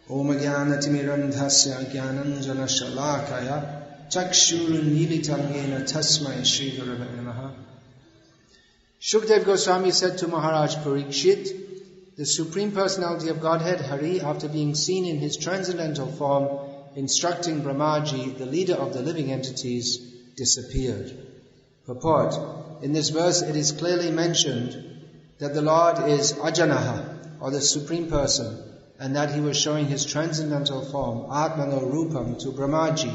Om Jnanatimirandhasya Jnananjana Shalakaya Chakshurunmilitam Yena Tasmai Shri Gurave Namaha. Shukdev Goswami said to Maharaj Parikshit, the Supreme Personality of Godhead, Hari, after being seen in his transcendental form, instructing Brahmaji, the leader of the living entities, disappeared. Purport. In this verse it is clearly mentioned that the Lord is Ajanaha, or the Supreme Person, and that he was showing his transcendental form, Atmano Rupam, to Brahmaji,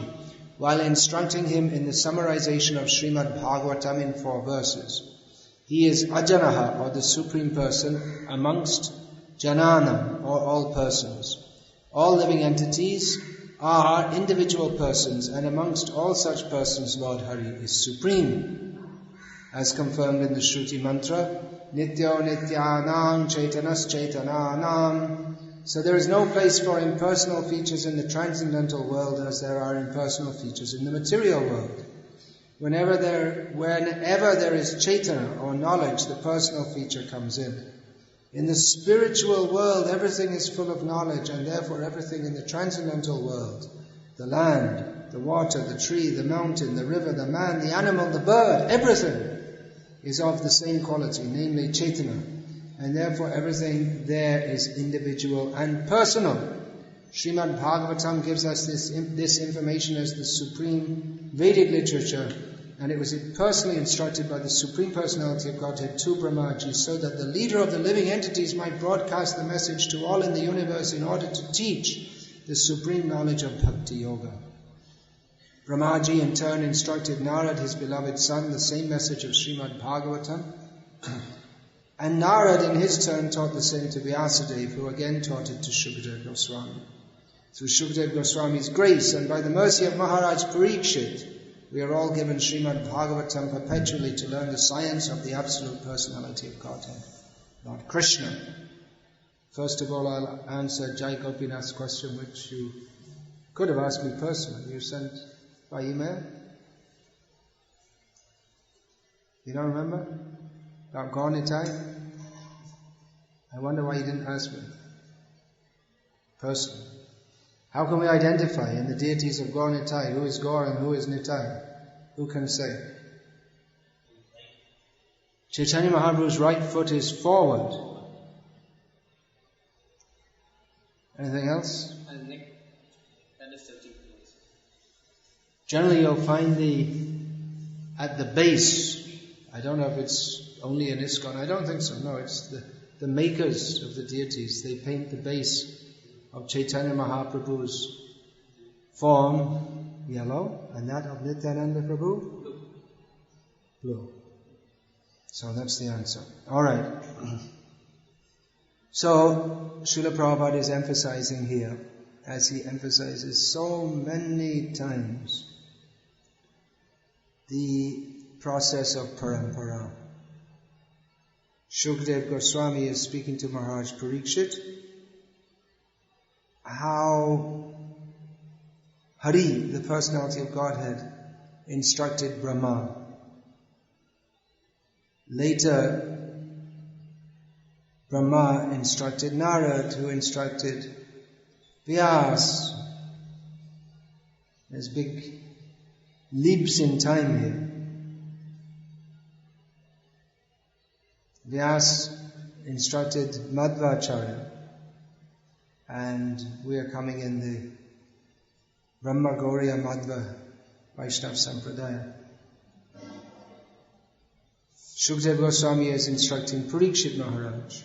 while instructing him in the summarization of Srimad Bhagavatam in 4 verses. He is Ajanaha, or the Supreme Person, amongst Jananam, or all persons. All living entities are individual persons, and amongst all such persons, Lord Hari is supreme. As confirmed in the Shruti mantra, Nityo Nityanam Chaitanas Chaitananam. So there is no place for impersonal features in the transcendental world as there are impersonal features in the material world. Whenever there is chaitana or knowledge, the personal feature comes in. In the spiritual world, everything is full of knowledge, and therefore everything in the transcendental world, the land, the water, the tree, the mountain, the river, the man, the animal, the bird, everything is of the same quality, namely chaitana. And therefore everything there is individual and personal. Srimad Bhagavatam gives us this information as the supreme Vedic literature, and it was personally instructed by the Supreme Personality of Godhead to Brahmaji, so that the leader of the living entities might broadcast the message to all in the universe in order to teach the supreme knowledge of Bhakti Yoga. Brahmaji in turn instructed Narad, his beloved son, the same message of Srimad Bhagavatam. And Narad in his turn taught the same to Vyasadeva, who again taught it to Shukdev Goswami. Through Shukdev Goswami's grace and by the mercy of Maharaj Parikshit, we are all given Srimad Bhagavatam perpetually to learn the science of the Absolute Personality of Godhead, Lord Krishna. First of all, I'll answer Jai Gopinath's question, which you could have asked me personally. You sent by email? You don't remember? About Gaunitai? I wonder why you didn't ask me personally. How can we identify in the deities of Gaur Nitai who is Gaur and who is Nitai? Who can say? Chaitanya Mahaprabhu's right foot is forward. Anything else? Generally you'll find at the base. I don't know if it's only in ISKCON. I don't think so. No, it's the makers of the deities. They paint the base of Chaitanya Mahaprabhu's form yellow, and that of Nityananda Prabhu blue. So that's the answer. Alright. So Srila Prabhupada is emphasizing here, as he emphasizes so many times, the process of parampara. Shukdev Goswami is speaking to Maharaj Parikshit how Hari, the personality of Godhead, instructed Brahma. Later, Brahma instructed Narad, who instructed Vyas. There's big leaps in time here. Vyas instructed Madhvacharya, and we are coming in the Brahma Gauriya Madhva Vaishnava Sampradaya. Shukdev Goswami is instructing Parikshit Maharaj.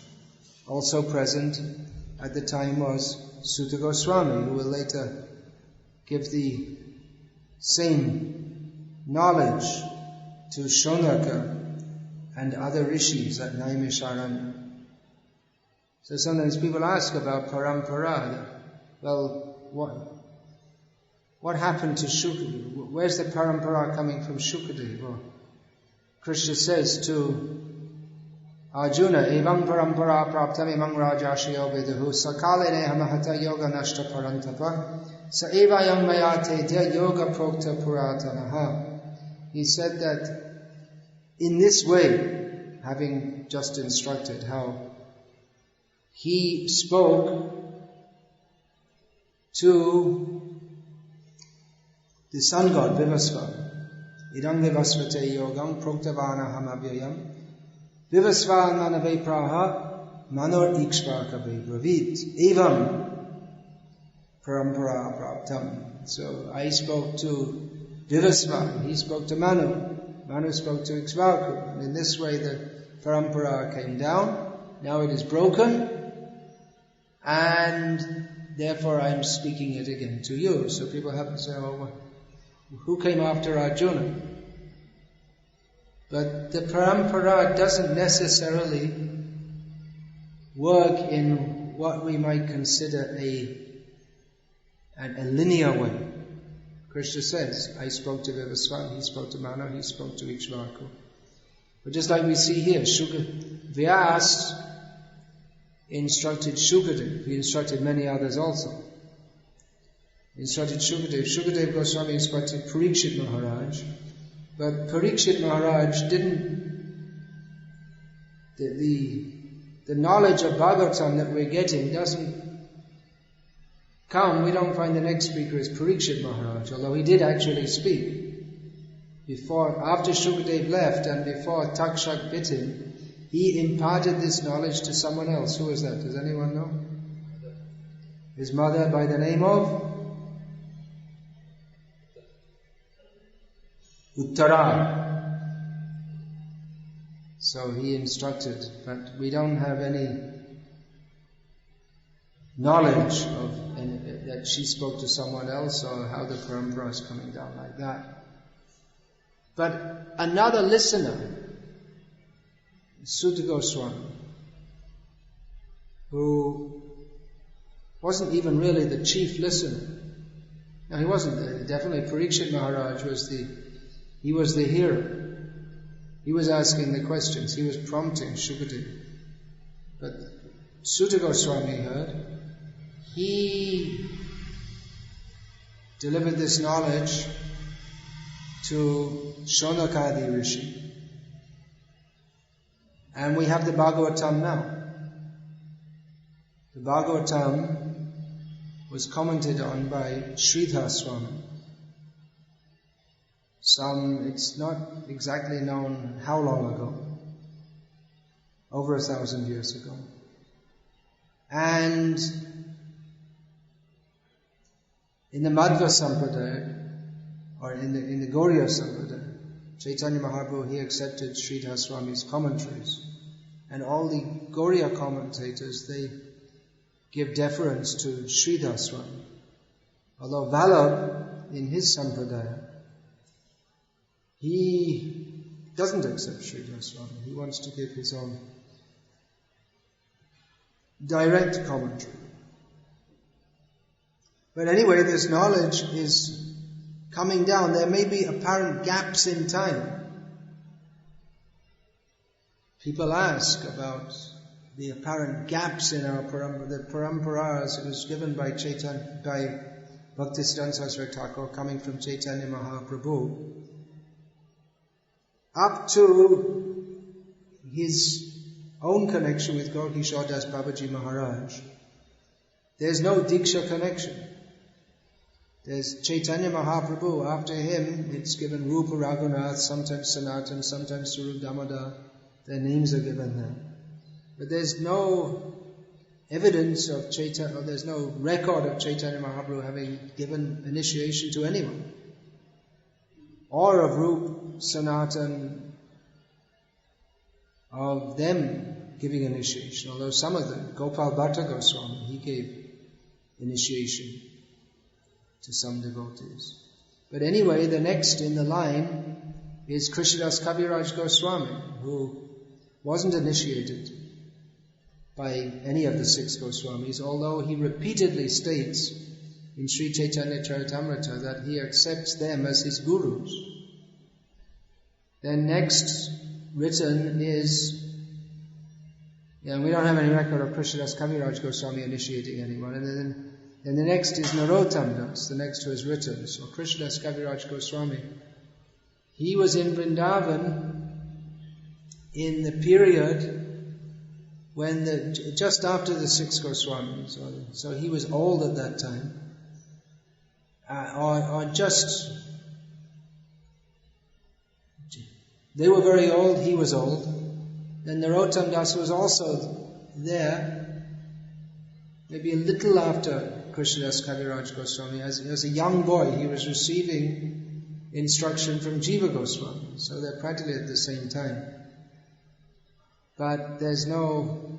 Also present at the time was Suta Goswami, who will later give the same knowledge to Shonaka and other rishis at Naimisharanya. So sometimes people ask about parampara. Well, what happened to Shukadeva? Where's the parampara coming from Shukadeva? Well, Krishna says to Arjuna, Evam parampara praptam imam rajashiyo viduhu sakalene hamahata yoga nashta parantapa sa evayam mayate de yoga prokta puratanaha. He said that in this way, having just instructed how he spoke to the sun god Vivasva. Idam vivasvate yogam proktavana hamavyayam Vivasva manave praha manor ikshvakabe bravit evam parampara praptam. So I spoke to Vivasva, he spoke to Manu, Manu spoke to Ikshvaku, and in this way the parampara came down. Now it is broken, and therefore I am speaking it again to you. So people have to say, oh, who came after Arjuna? But the parampara doesn't necessarily work in what we might consider a linear way. Krishna says, I spoke to Vivasva, he spoke to Manu, he spoke to Ikshvaku. But just like we see here, Vyasa instructed Shukadev, he instructed many others also. He instructed Shukadev Goswami instructed Parikshit Maharaj, but Parikshit Maharaj didn't, the knowledge of Bhagavatam that we're getting doesn't come. We don't find the next speaker is Parikshit Maharaj, although he did actually speak. After Shukadev left and before Takshak bit him, he imparted this knowledge to someone else. Who is that? Does anyone know? His mother by the name of Uttara. So he instructed, but we don't have any knowledge of that she spoke to someone else or how the parampara is coming down like that. But another listener, Sutta Goswami, who wasn't even really the chief listener. No, he wasn't. Definitely Parikshit Maharaj was the hero. He was asking the questions. He was prompting Shukadev. But Sutta Goswami heard. He delivered this knowledge to Shonakadi Rishi. And we have the Bhagavatam now. The Bhagavatam was commented on by Sridhar Swami. It's not exactly known how long ago. Over 1,000 years ago. And in the Madhva Sampradaya, or in the Gauriya Sampradaya, Chaitanya Mahaprabhu, he accepted Sridhar Swami's commentaries. And all the Gauriya commentators, they give deference to Sridhar Swami. Although Vallabh, in his Sampradaya, he doesn't accept Sridhar Swami. He wants to give his own direct commentary. But anyway, this knowledge is coming down. There may be apparent gaps in time. People ask about the apparent gaps in our parampara. The paramparas, it was given by Bhaktisiddhanta Saraswati Thakur, coming from Chaitanya Mahaprabhu, up to his own connection with Gaur Kishore Das Babaji Maharaj. There's no Diksha connection. There's Chaitanya Mahaprabhu. After him, it's given Rupa Raghunath, sometimes Sanatan, sometimes Swarup Damodar. Their names are given there. But there's no evidence of Chaitanya, or there's no record of Chaitanya Mahaprabhu having given initiation to anyone. Or of Rupa, Sanatan, of them giving initiation. Although some of them, Gopal Bhatta Goswami, he gave initiation to some devotees. But anyway, the next in the line is Krishnadas Kaviraj Goswami, who wasn't initiated by any of the 6 Goswamis, although he repeatedly states in Sri Chaitanya Charitamrita that he accepts them as his gurus. Then next written is, we don't have any record of Krishnadas Kaviraj Goswami initiating anyone, and then the next is Narottam Das, the next who is written. So Krishnadas Kaviraj Goswami, he was in Vrindavan in the period when just after the 6 Goswamis. So he was old at that time. or just, they were very old, he was old. Then Narottam Das was also there, maybe a little after Krishnadas Kaviraj Goswami. As a young boy, he was receiving instruction from Jiva Goswami. So they're practically at the same time. But there's no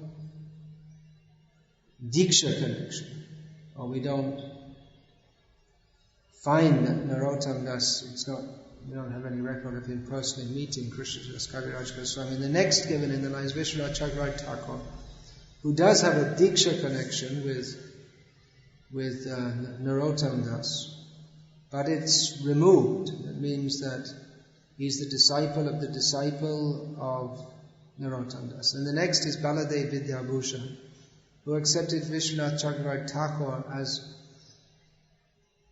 Diksha connection. Or we don't find that Narottam Das, we don't have any record of him personally meeting Krishnadas Kaviraj Goswami. And the next given in the line is Vishwanath Chakravarti Thakur, who does have a Diksha connection with Narottam Das, but it's removed. It means that he's the disciple of the disciple of Narottam Das. And the next is Baladev Vidyabhushan, who accepted Vishwanath Chakravarti Thakur as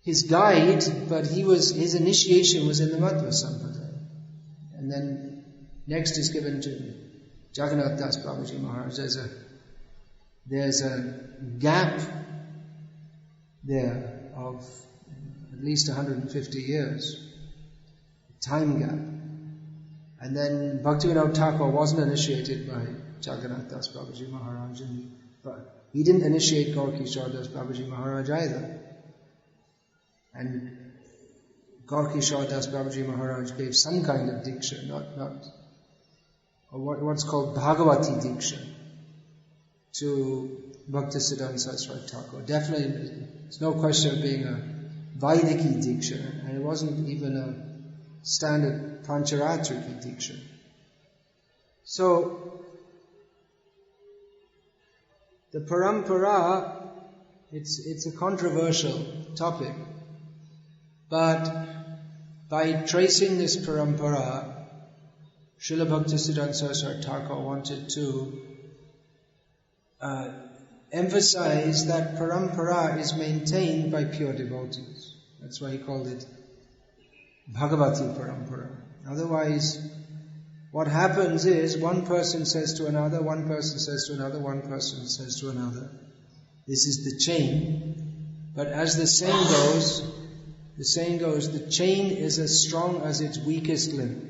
his guide, but his initiation was in the Madhva Sampradaya. And then next is given to Jagannath Das Babaji Maharaj. There's a gap there of at least 150 years, time gap. And then Bhaktivinoda Thakur wasn't initiated by Jagannath Das Babaji Maharaj, but he didn't initiate Gaurkishore Das Babaji Maharaj either. And Gaurkishore Das Babaji Maharaj gave some kind of diksha, not what's called Bhagavati diksha to Bhaktisiddhanta Saraswati Thakur. Definitely, there's no question of being a Vaidiki diksha, and it wasn't even a standard Pancharatriki diksha. So, the parampara, it's a controversial topic. But by tracing this parampara, Srila Bhaktisiddhanta Saraswati Thakur wanted to emphasize that parampara is maintained by pure devotees. That's why he called it Bhagavati parampara. Otherwise, what happens is one person says to another, one person says to another, one person says to another. This is the chain. But as the saying goes, the chain is as strong as its weakest link.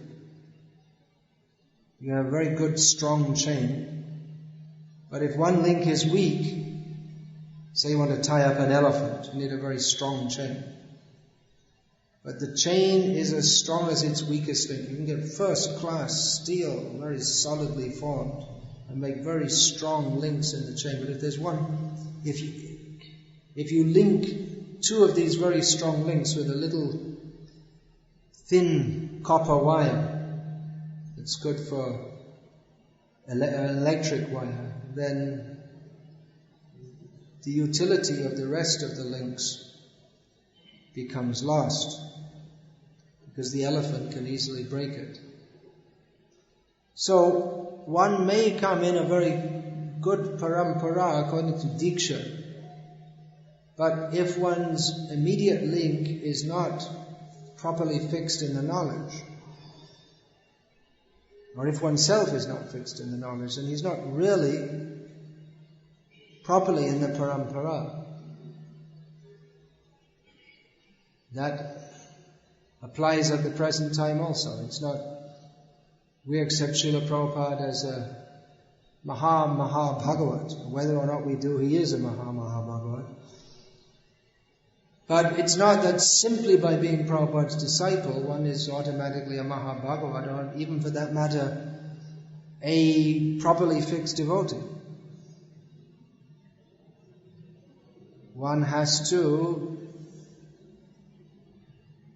You have a very good, strong chain. But if one link is weak, say you want to tie up an elephant, you need a very strong chain. But the chain is as strong as its weakest link. You can get first-class steel, very solidly formed, and make very strong links in the chain. But if there's one, if you link two of these very strong links with a little thin copper wire, it's good for an electric wire, then the utility of the rest of the links becomes lost, because the elephant can easily break it. So one may come in a very good parampara according to Diksha, but if one's immediate link is not properly fixed in the knowledge, or if oneself is not fixed in the knowledge, then he's not really properly in the parampara. That applies at the present time also. It's not, we accept Srila Prabhupada as a Maha Bhagavat. Whether or not we do, he is a Maha Bhagavat. But it's not that simply by being Prabhupada's disciple, one is automatically a Maha Bhagavat, or even for that matter, a properly fixed devotee. One has to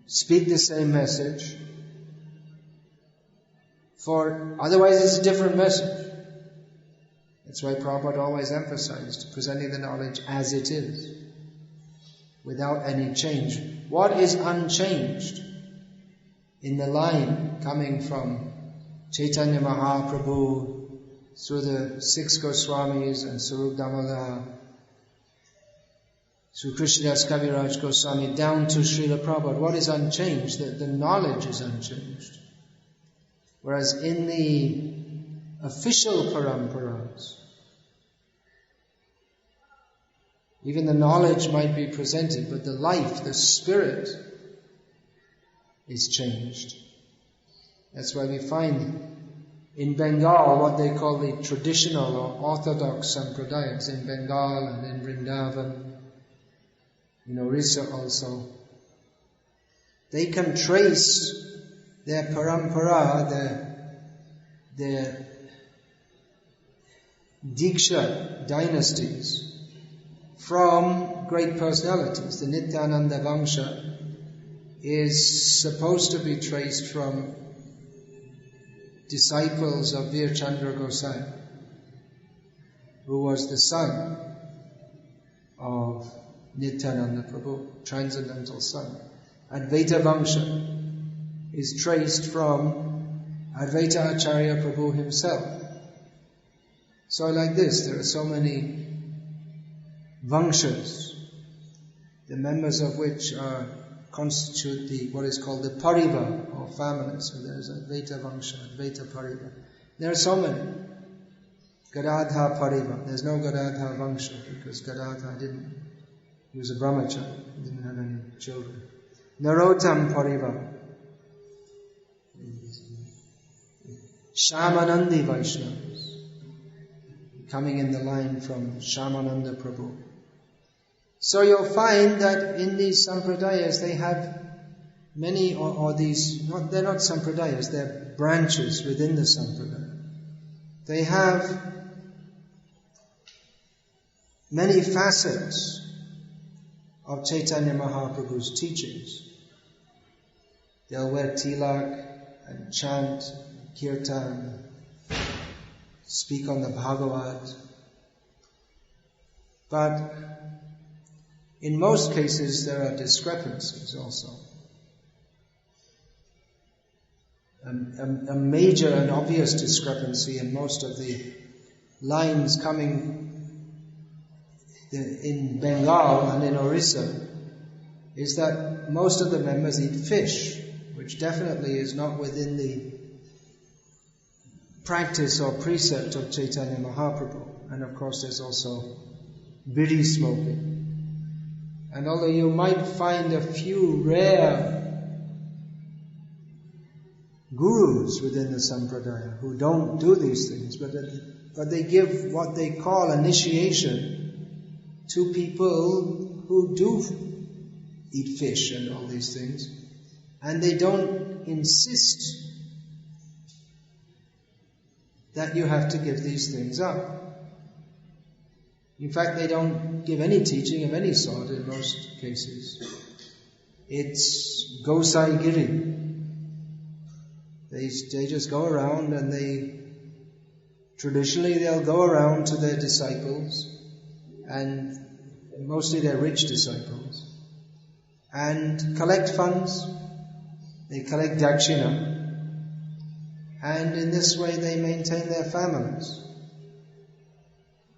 speak the same message, for otherwise it's a different message. That's why Prabhupada always emphasized presenting the knowledge as it is, without any change. What is unchanged in the line coming from Chaitanya Mahaprabhu through the 6 Goswamis and Sarup Damodar, through Krishnadas Kaviraj Goswami down to Srila Prabhupada, what is unchanged? The knowledge is unchanged. Whereas in the official paramparas, Even the knowledge might be presented, but the life, the spirit is changed. That's why we find in Bengal what they call the traditional or orthodox sampradayas in Bengal and in Vrindavan, in Orissa also. They can trace their parampara, their Diksha dynasties from great personalities. The Nityananda Vangsha is supposed to be traced from disciples of Veer Chandra Gosai, who was the son of Nityananda Prabhu, transcendental son. Advaita Vangsha is traced from Advaita Acharya Prabhu himself. So like this, there are so many Vangshas, the members of which constitute what is called the Pariva, or family. So there's Advaita Vangsha, Advaita Pariva. There are so many. Gadadha Pariva. There's no Gadadha Vangsha because Gadadha he was a brahmachari, he didn't have any children. Narottam Pariva. Shamanandi Vaishnavas, coming in the line from Shamananda Prabhu. So you'll find that in these sampradayas they have many, they're not sampradayas, they're branches within the sampradaya. They have many facets of Chaitanya Mahaprabhu's teachings. They'll wear tilak and chant, kirtan, speak on the Bhagavad. But in most cases there are discrepancies also. A major and obvious discrepancy in most of the lines coming in Bengal and in Orissa is that most of the members eat fish, which definitely is not within the practice or precept of Chaitanya Mahaprabhu. And of course there's also bidi smoking. And although you might find a few rare gurus within the sampradaya who don't do these things, but they give what they call initiation to people who do eat fish and all these things, and they don't insist that you have to give these things up. In fact, they don't give any teaching of any sort in most cases. It's Gosai Giri. They just go around and traditionally they'll go around to their disciples, and mostly their rich disciples, and collect funds. They collect dakshina, and in this way they maintain their families.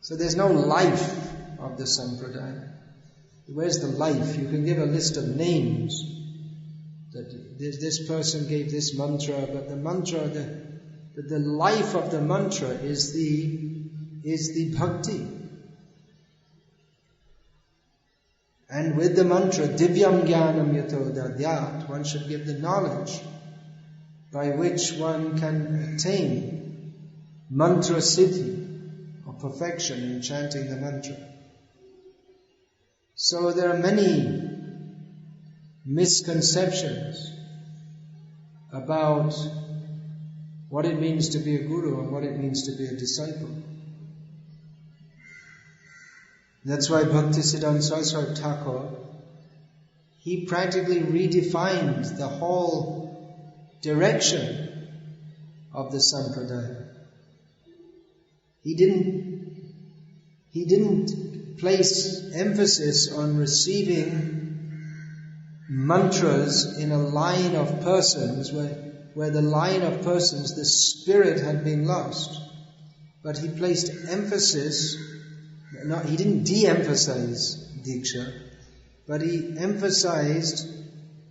So there's no life of the sampradaya. Where's the life? You can give a list of names, that this person gave this mantra, but the mantra, the life of the mantra is the bhakti. And with the mantra, divyam jnanam yato dadyat, one should give the knowledge by which one can attain mantra siddhi, or perfection in chanting the mantra. So there are many misconceptions about what it means to be a guru and what it means to be a disciple. That's why Bhaktisiddhanta Saraswati Thakur, he practically redefined the whole direction of the sampradaya. He didn't place emphasis on receiving mantras in a line of persons where the line of persons, the spirit had been lost. But he placed emphasis, he didn't de-emphasize Diksha, but he emphasized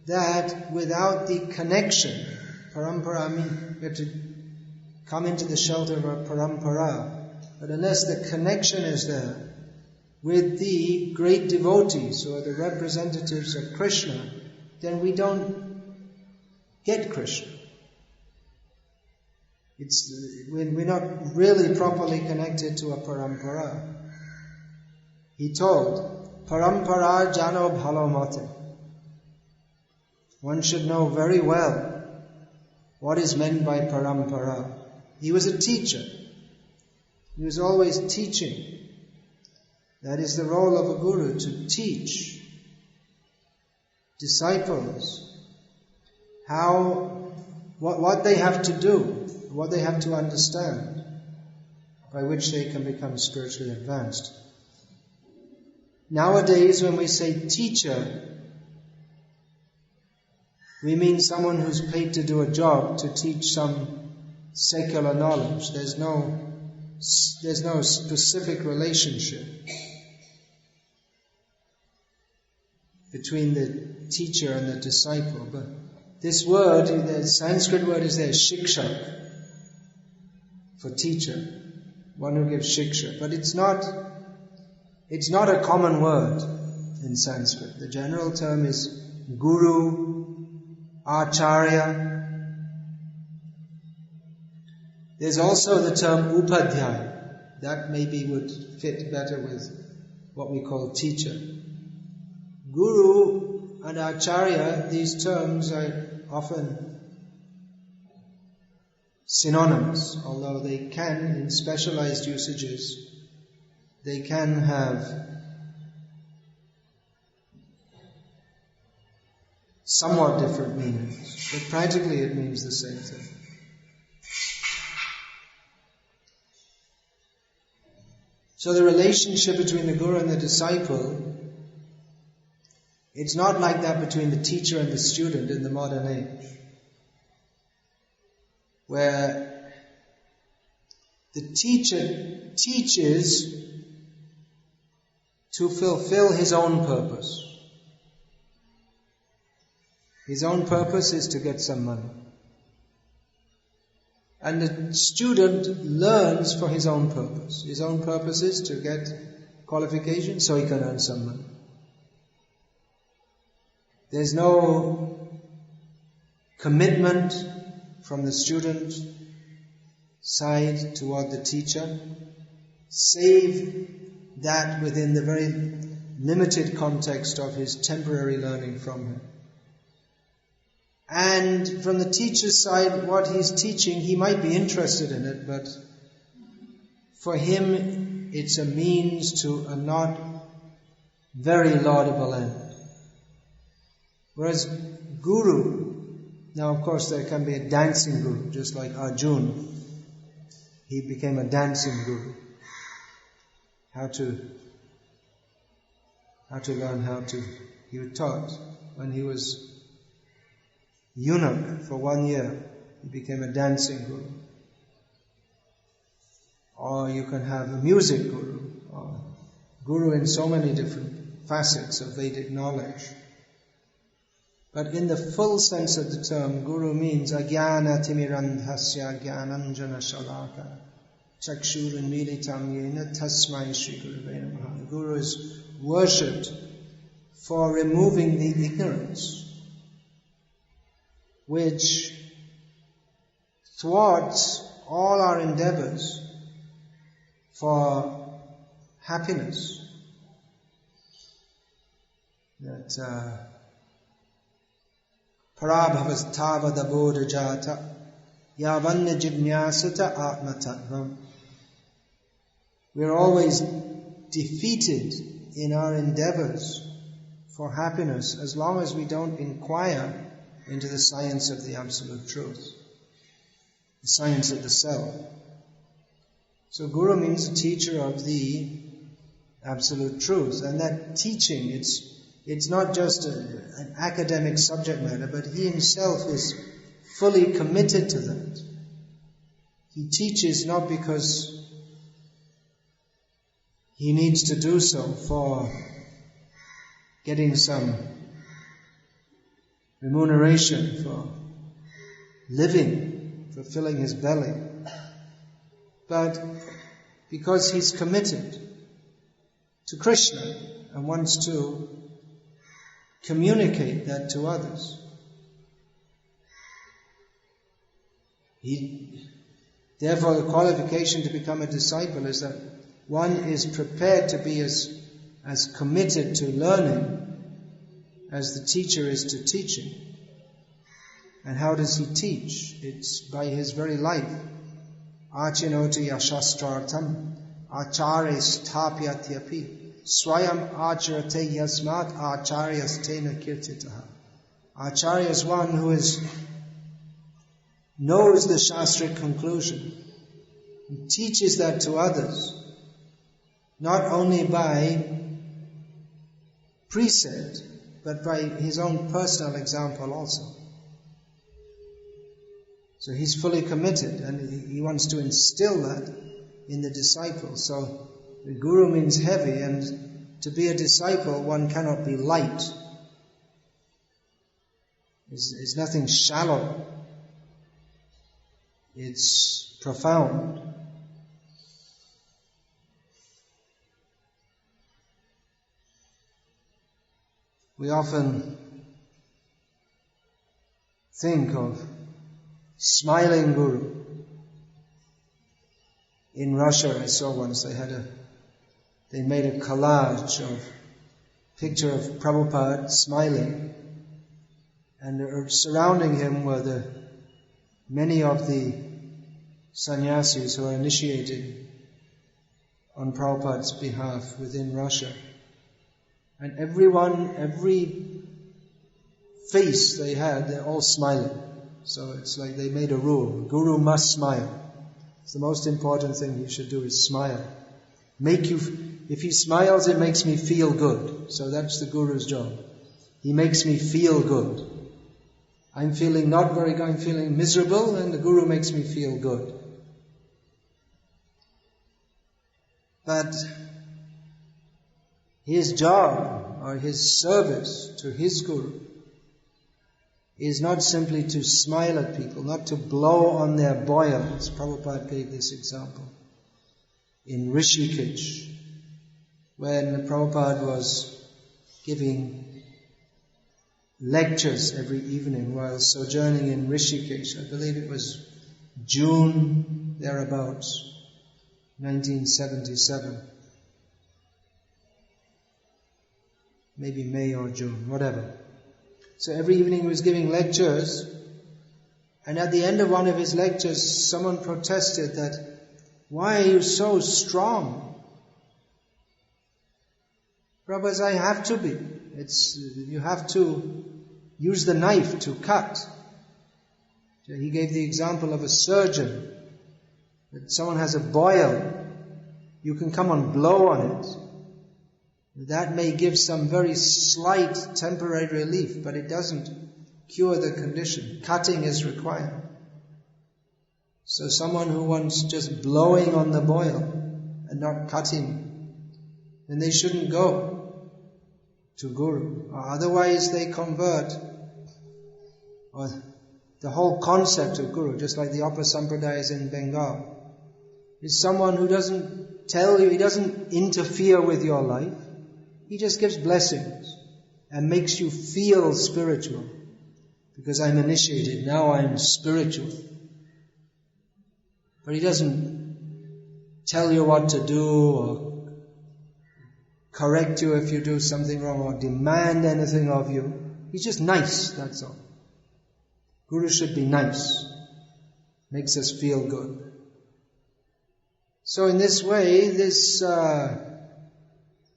that without the connection, parampara, we have to come into the shelter of a parampara, but unless the connection is there, with the great devotees or the representatives of Krishna, then we don't get Krishna. We're not really properly connected to a parampara. He told, parampara jano bhalo mate. One should know very well what is meant by parampara. He was a teacher. He was always teaching. That is the role of a guru, to teach disciples what they have to do, what they have to understand, by which they can become spiritually advanced. Nowadays, when we say teacher, we mean someone who's paid to do a job to teach some secular knowledge. There's no specific relationship between the teacher and the disciple. But this word, the Sanskrit word is there, shikshak, for teacher, one who gives shiksha. But it's not a common word in Sanskrit. The general term is guru, acharya. There's also the term upadhyaya. That maybe would fit better with what we call teacher. Guru and acharya, these terms are often synonymous, although they can, in specialized usages, they can have somewhat different meanings, but practically it means the same thing. So the relationship between the guru and the disciple, it's not like that between the teacher and the student in the modern age, where the teacher teaches to fulfill his own purpose. His own purpose is to get some money. And the student learns for his own purpose. His own purpose is to get qualifications so he can earn some money. There's no commitment from the student side toward the teacher, save that within the very limited context of his temporary learning from him. And from the teacher's side, what he's teaching, he might be interested in it, but for him it's a means to a not very laudable end. Whereas guru, now of course there can be a dancing guru, just like Arjuna. He became a dancing guru. How to learn he was taught when he was eunuch for 1 year. He became a dancing guru. Or you can have a music guru, or guru in so many different facets of Vedic knowledge. But in the full sense of the term, guru means ajnana timirandhasya jnananjana shalaka chakshura militam yena tasmai shri gurave namaha. The guru is worshipped for removing the ignorance which thwarts all our endeavors for happiness. That parabhavasthavadabodhajata yavanya jidnyasata atmatattvam. We're always defeated in our endeavors for happiness as long as we don't inquire into the science of the absolute truth, the science of the self. So guru means a teacher of the absolute truth, and that teaching, it's not just an academic subject matter, but he himself is fully committed to that. He teaches not because he needs to do so for getting some remuneration, for living, for filling his belly, but because he's committed to Krishna and wants to communicate that to others. Therefore, the qualification to become a disciple is that one is prepared to be as committed to learning as the teacher is to teaching. And how does he teach? It's by his very life. Achinoti ashastrartam achares tapyatyapi swayam acharate yasmat acharyas tena kirtitaha. Acharya is one who knows the shastric conclusion and teaches that to others, not only by precept, but by his own personal example also. So he's fully committed, and he wants to instill that in the disciple. So the guru means heavy, and to be a disciple, one cannot be light. It's nothing shallow. It's profound. We often think of smiling guru. In Russia, I saw once they made a collage of picture of Prabhupada smiling, and surrounding him were many of the sannyasis who are initiating on Prabhupada's behalf within Russia. And every face they had, they're all smiling. So it's like they made a rule. Guru must smile. It's the most important thing he should do is smile. If he smiles, it makes me feel good. So that's the Guru's job. He makes me feel good. I'm feeling not very good, I'm feeling miserable, and the Guru makes me feel good. But his job or his service to his Guru is not simply to smile at people, not to blow on their boils. Prabhupada gave this example in Rishikesh, when Prabhupada was giving lectures every evening while sojourning in Rishikesh. I believe it was June, thereabouts, 1977. Maybe May or June, whatever. So every evening he was giving lectures, and at the end of one of his lectures, someone protested that, "Why are you so strong?" Prabhupada said, "I have to be. You have to use the knife to cut." So he gave the example of a surgeon. That someone has a boil, you can come and blow on it. That may give some very slight temporary relief, but it doesn't cure the condition. Cutting is required. So someone who wants just blowing on the boil and not cutting, then they shouldn't go to Guru. Or otherwise they convert. Or the whole concept of Guru, just like the upper sampradayas in Bengal, is someone who doesn't tell you, he doesn't interfere with your life. He just gives blessings and makes you feel spiritual. Because I'm initiated, now I'm spiritual. But he doesn't tell you what to do or correct you if you do something wrong or demand anything of you. He's just nice, that's all. Guru should be nice. Makes us feel good. So in this way,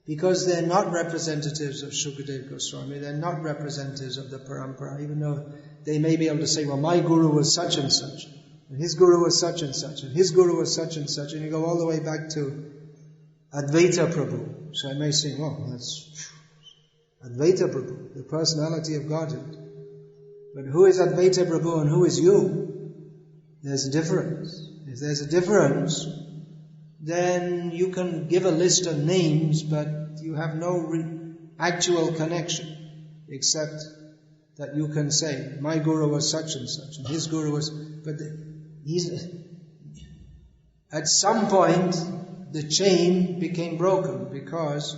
because they're not representatives of Shukadeva Goswami, they're not representatives of the parampara, even though they may be able to say, well, my Guru was such and such, and his Guru was such and such, and his Guru was such and such, and you go all the way back to Advaita Prabhu. So I may say, well, that's Advaita Prabhu, the personality of Godhead. But who is Advaita Prabhu and who is you? There's a difference. If there's a difference, then you can give a list of names, but you have no actual connection, except that you can say, my Guru was such and such, and his Guru was... But at some point the chain became broken because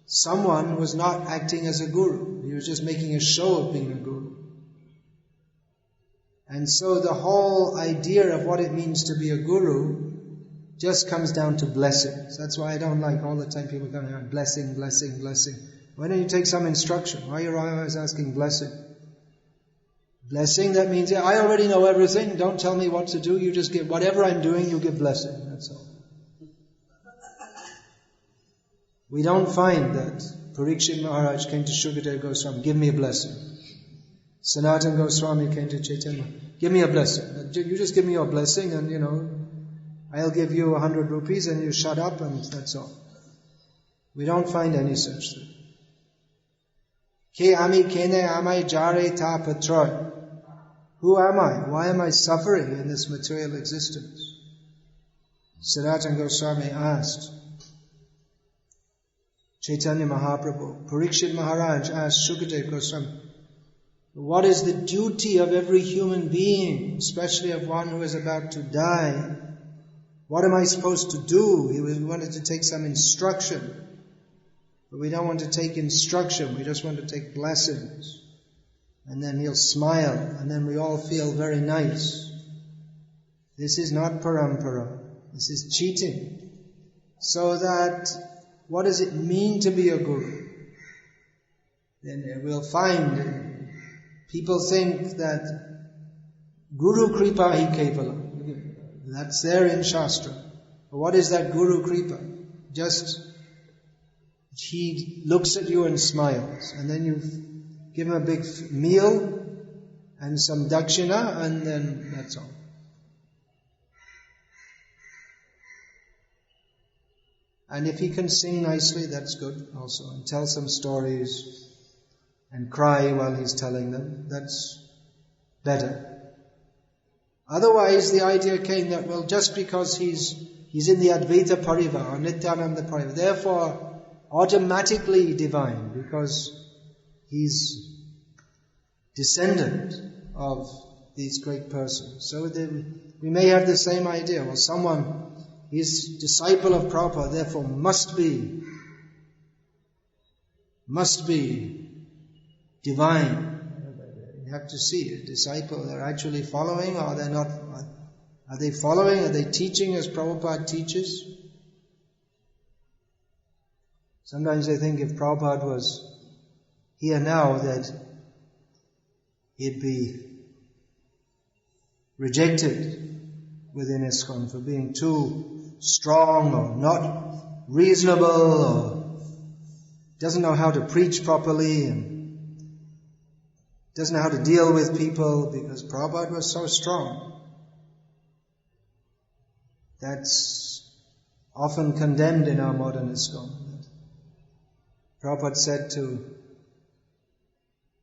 someone was not acting as a guru. He was just making a show of being a guru. And so the whole idea of what it means to be a guru just comes down to blessings. That's why I don't like all the time people coming around, blessing, blessing, blessing. Why don't you take some instruction? Why are you always asking blessing? Blessing, that means, I already know everything, don't tell me what to do, you just give, whatever I'm doing, you give blessing, that's all. We don't find that Parikshit Maharaj came to Shukadeva Goswami, give me a blessing. Sanatana Goswami came to Chaitanya, give me a blessing. You just give me your blessing and, I'll give you 100 rupees and you shut up and that's all. We don't find any such thing. Ke ami kene amai jare ta patroy. Who am I? Why am I suffering in this material existence? Sanatana Goswami asked Chaitanya Mahaprabhu. Parikshit Maharaj asked Shukadeva Goswami, what is the duty of every human being, especially of one who is about to die? What am I supposed to do? He wanted to take some instruction. But we don't want to take instruction, we just want to take blessings. And then he'll smile, and then we all feel very nice. This is not parampara. This is cheating. So that, what does it mean to be a guru? Then we'll find, people think that Guru Kripa hi kevala. That's there in Shastra. But what is that Guru Kripa? Just, he looks at you and smiles, and then you give him a big meal and some dakshina, and then that's all. And if he can sing nicely, that's good also. And tell some stories and cry while he's telling them, that's better. Otherwise, the idea came that, well, just because he's in the Advaita Parivar, or Nityananda Parivar, therefore automatically divine, because he's descendant of these great persons. So we may have the same idea. Well, someone is disciple of Prabhupada, therefore must be divine. You have to see a disciple, they're actually following, or they're not. Are they following? Are they teaching as Prabhupada teaches? Sometimes I think if Prabhupada was here now, that he'd be rejected within ISKCON for being too strong or not reasonable or doesn't know how to preach properly and doesn't know how to deal with people, because Prabhupada was so strong. That's often condemned in our modern ISKCON. Prabhupada said to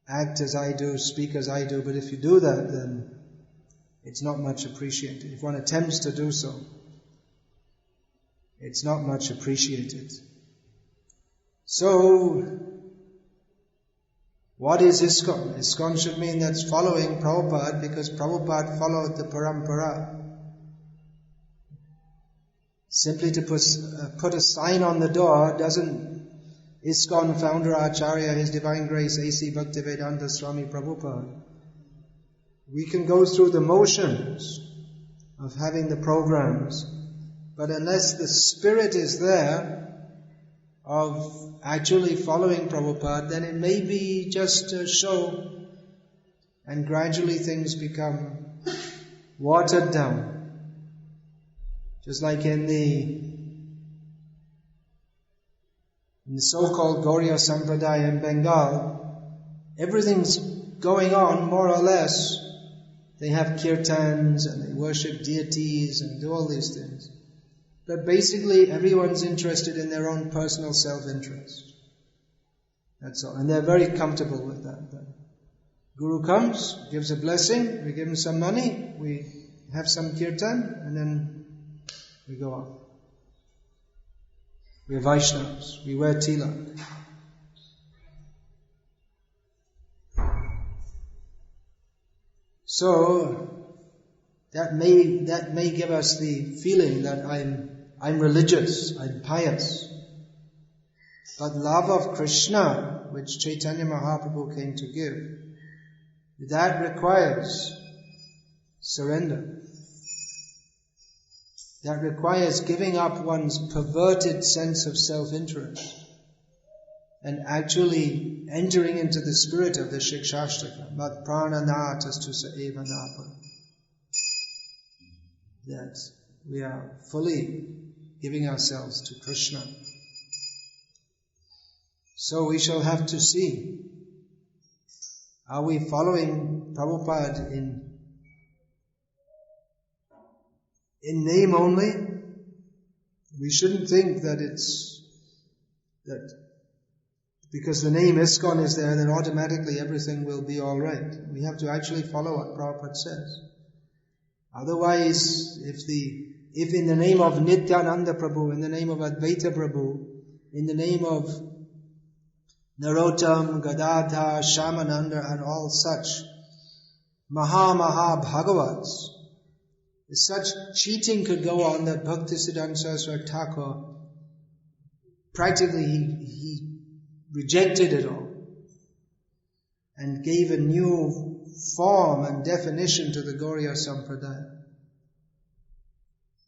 act as I do, speak as I do, but if you do that, then it's not much appreciated. If one attempts to do so, it's not much appreciated. So, what is ISKCON? ISKCON should mean that's following Prabhupada, because Prabhupada followed the parampara. Simply to put a sign on the door doesn't. ISKCON founder Acharya, His Divine Grace, A.C. Bhaktivedanta Swami Prabhupada. We can go through the motions of having the programs, but unless the spirit is there of actually following Prabhupada, then it may be just a show, and gradually things become watered down. Just like in the so-called Gauriya Sampradaya in Bengal, everything's going on more or less. They have kirtans and they worship deities and do all these things. But basically everyone's interested in their own personal self-interest. That's all. And they're very comfortable with that. The Guru comes, gives a blessing, we give him some money, we have some kirtan, and then we go off. We're Vaishnavas, we wear tilak. So, That may give us the feeling that I'm religious, I'm pious. But love of Krishna, which Chaitanya Mahaprabhu came to give, that requires surrender. That requires giving up one's perverted sense of self-interest and actually entering into the spirit of the Shikshashtaka. Mat prananatas tusa eva napa. That we are fully giving ourselves to Krishna. So we shall have to see, are we following Prabhupada in name only? We shouldn't think that because the name ISKCON is there, then automatically everything will be alright. We have to actually follow what Prabhupada says. Otherwise, if in the name of Nityananda Prabhu, in the name of Advaita Prabhu, in the name of Narottam, Gadadhar, Shamananda and all such Maha Bhagavats, such cheating could go on that Bhaktisiddhanta Saraswati Thakur practically he rejected it all and gave a new form and definition to the Gauriya Sampradaya.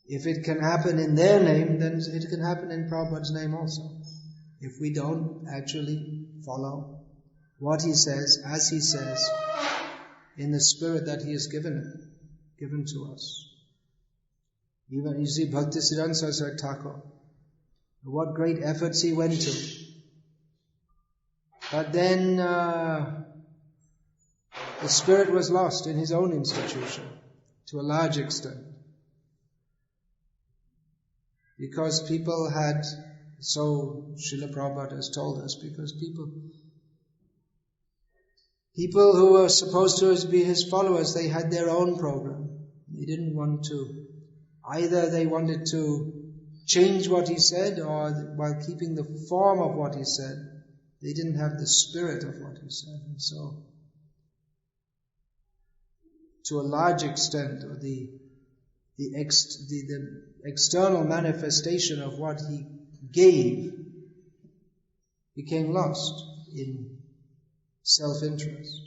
If it can happen in their name, then it can happen in Prabhupada's name also. If we don't actually follow what he says, as he says, in the spirit that he has given to us. Even you see Bhaktisiddhanta Saraswati Thakur, what great efforts he went to. But then the spirit was lost in his own institution to a large extent. Because people had, so Srila Prabhupada has told us, because people who were supposed to be his followers, they had their own program. They didn't want to, either they wanted to change what he said, or while keeping the form of what he said, they didn't have the spirit of what he said. And so, to a large extent, or the external manifestation of what he gave became lost in self-interest.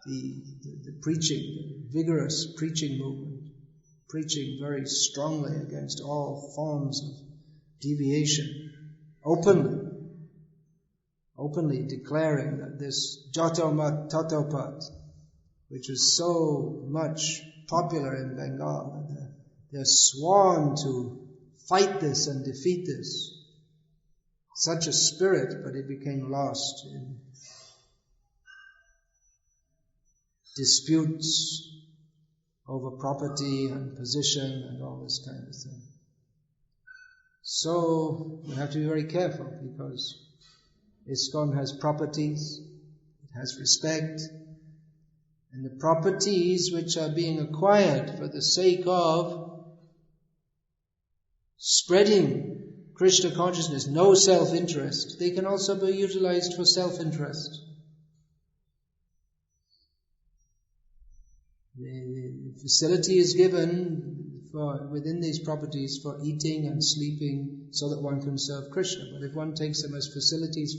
The preaching, the vigorous preaching movement, preaching very strongly against all forms of deviation, openly declaring that this Jatomat Tatopat, which is so much popular in Bengal, they're sworn to fight this and defeat this. Such a spirit, but it became lost in disputes over property and position and all this kind of thing. So we have to be very careful, because ISKCON has properties, it has respect, and the properties which are being acquired for the sake of spreading Krishna consciousness, no self-interest, they can also be utilized for self-interest. The facility is given within these properties for eating and sleeping so that one can serve Krishna. But if one takes them as facilities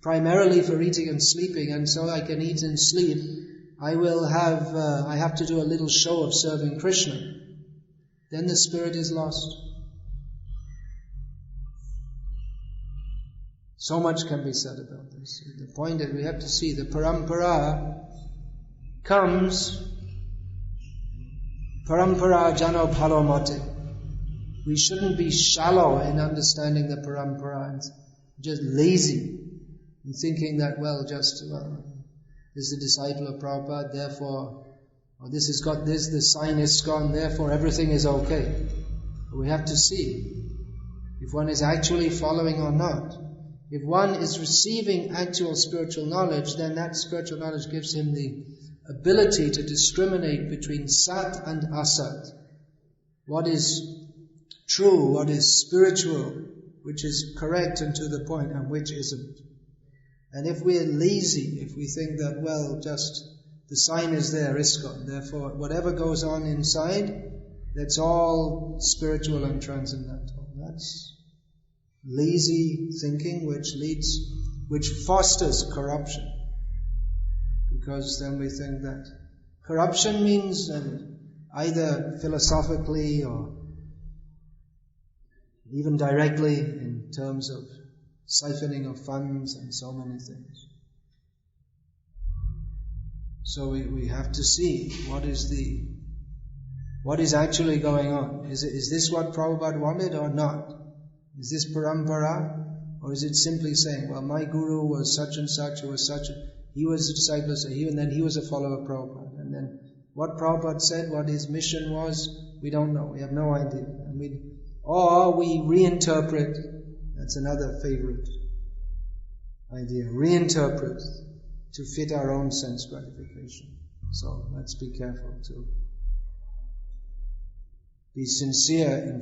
primarily for eating and sleeping, and so I can eat and sleep, I have to do a little show of serving Krishna, then the spirit is lost. So much can be said about this. The point is we have to see the parampara comes, parampara jano bhalo mate. We shouldn't be shallow in understanding the parampara and just lazy in thinking that, this is a disciple of Prabhupada, therefore, or this has got this, the sign is ISKCON, therefore everything is okay. But we have to see if one is actually following or not. If one is receiving actual spiritual knowledge, then that spiritual knowledge gives him the ability to discriminate between sat and asat. What is true, what is spiritual, which is correct and to the point, and which isn't. And if we're lazy, if we think that, just the sign is there, ISKCON. Therefore, whatever goes on inside, that's all spiritual and transcendental. That's lazy thinking which fosters corruption. Because then we think that corruption means either philosophically or even directly in terms of siphoning of funds and so many things. So we have to see what is actually going on. Is this what Prabhupada wanted or not? Is this parampara? Or is it simply saying, well, my guru was such and such, he was a disciple, and then he was a follower of Prabhupada. And then what Prabhupada said, what his mission was, we don't know. We have no idea. Or we reinterpret. That's another favorite idea. Reinterpret to fit our own sense gratification. So let's be careful to be sincere in